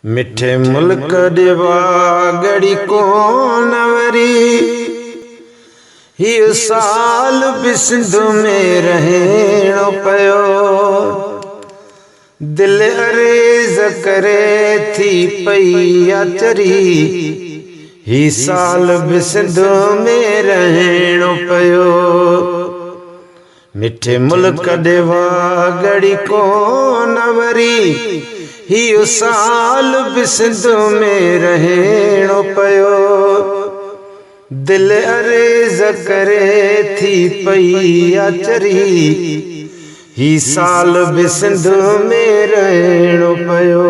मिठे मुल्क दिवा गड़ी कोन वरी, हियो साल बि सिंध में रहणो पयो। दिल अरेज़ करे थी पई आचरी, ही साल बि सिंध में रहणो पयो। मिठे मुल्क दिवा गड़ी कोन वरी, हियो साल बि सिंध में रहणो पयो। दिल अरेज़ करे थी पई आचरी, ही साल बि सिंध में रहणो पयो।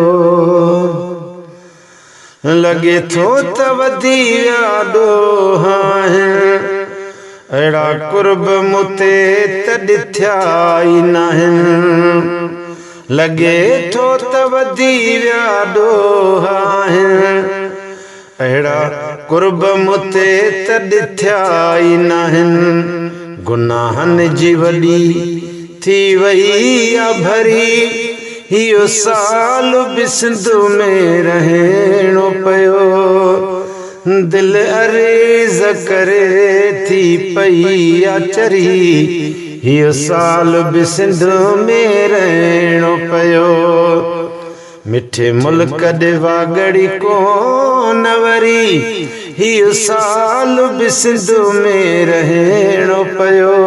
लगे थो त वधी विया ॾोहा अहिड़ा कुर्ब मुते त ॾिठा ई नाहिनि। लगे थो त वधी विया ॾोहा अहिड़ा कुर्ब मुते त ॾिठा ई नाहिनि। गुनाहनि जी वॾी थी वई आ भरी, हियो साल बि सिंध में रहणो पयो। दिल अरेज़ करे थी पई आचरी, हियो साल बि सिंध में रहणो पयो। मिठे मुल्क दिवा गड़ी कोन वरी, हियो साल बि सिंध में रहणो पयो।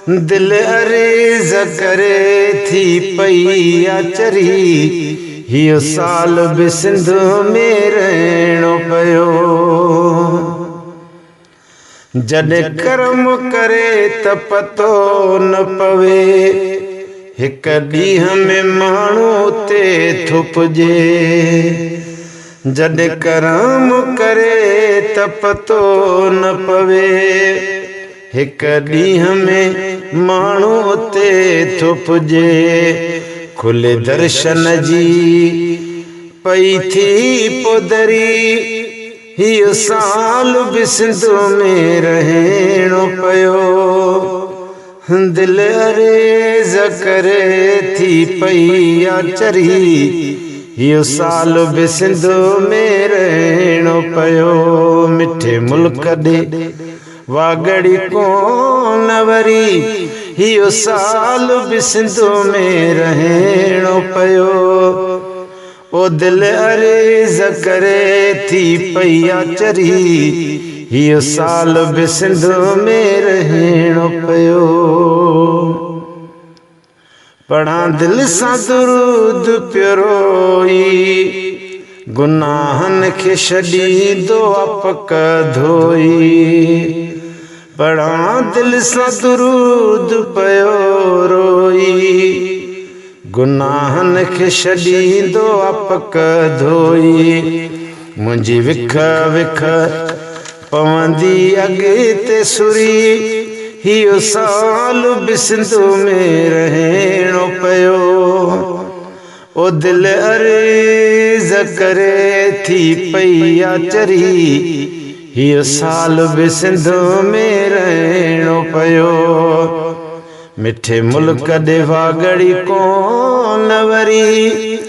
दिल अरेज़ करे थी पई आचरी, हियो साल बि सिंध में रहणो पयो। जॾहिं कर्म करे त पतो न पवे, हिक ॾींहं में माण्हू ते थुपजे। जॾहिं कर्म करे त पतो न पवे, हिक ॾींहं में माण्हू ते थुपजे। खुले दर्शन जी पई थी पोदरी, हियो साल बि सिंध में रहणो पयो। दिल अरेज़ करे थी पई आचरी, हियो साल बि सिंध में रहणो पयो। मिठे मुल्क दे वागड़ी कोन वरी, हियो साल बि सिंध में रहणो पयो। ओ दिल अरेज़ करे थी पई आचरी, हियो साल बि सिंध में रहणो पयो। पढ़ा दिल सां दुरूद पियो रोई, गुनाहनि खे छॾींदो अपक धोई। पढ़ा दिल सां दुरूद पियो रोई, गुनाहनि खे छॾींदो अपक धोई। मुंहिंजी विख विख पवंदी अॻिते सुरी, हियो साल बि सिंध में रहणो पयो। ओ दिल अरेज़ करे थी पई आचरी, हियो साल बि सिंध में रहणो पयो। मिठे मुल्क दिवा गड़ी कोन वरी,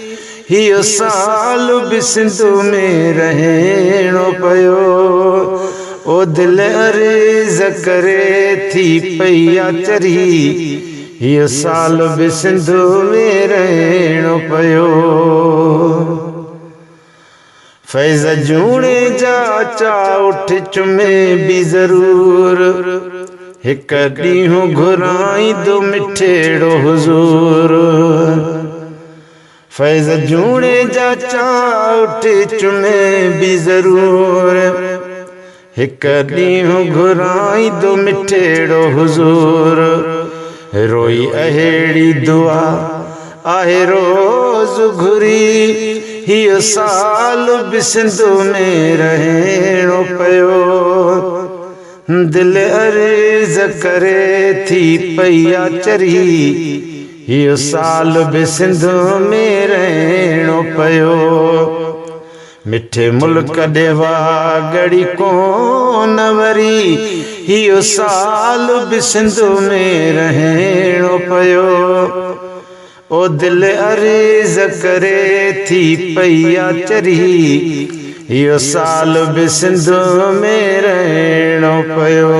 हियो साल बि सिंध में रहणो पयो। ओ दिल अरेज़ करे थी पई आचरी, हियो साल बि सिंध में रहणो पयो। फैज़ जूणे जा चा उठ चुमे बि ज़रूर, हिक ॾींहुं घुराईंदो मिठेड़ो हुज़ूर। फैज़ जूणे जा चा उठ चुमे बि ज़रूर, हिक ॾींहुं घुराईंदो मिठेड़ो हुज़ूर। रोई अहिड़ी दुआ आहे रोज़ घुरी, हियो साल बि सिंध में रहणो पयो। दिल अरेज़ करे थी पई आचरी, हियो साल बि सिंध में रहणो पयो। मिठे मुल्क दिवा गड़ी कोन वरी, हियो साल बि सिंध में रहणो पयो। ओ दिल अर्ज करे थी पैया चरी यो साल बि सिंध में रहणो पियो।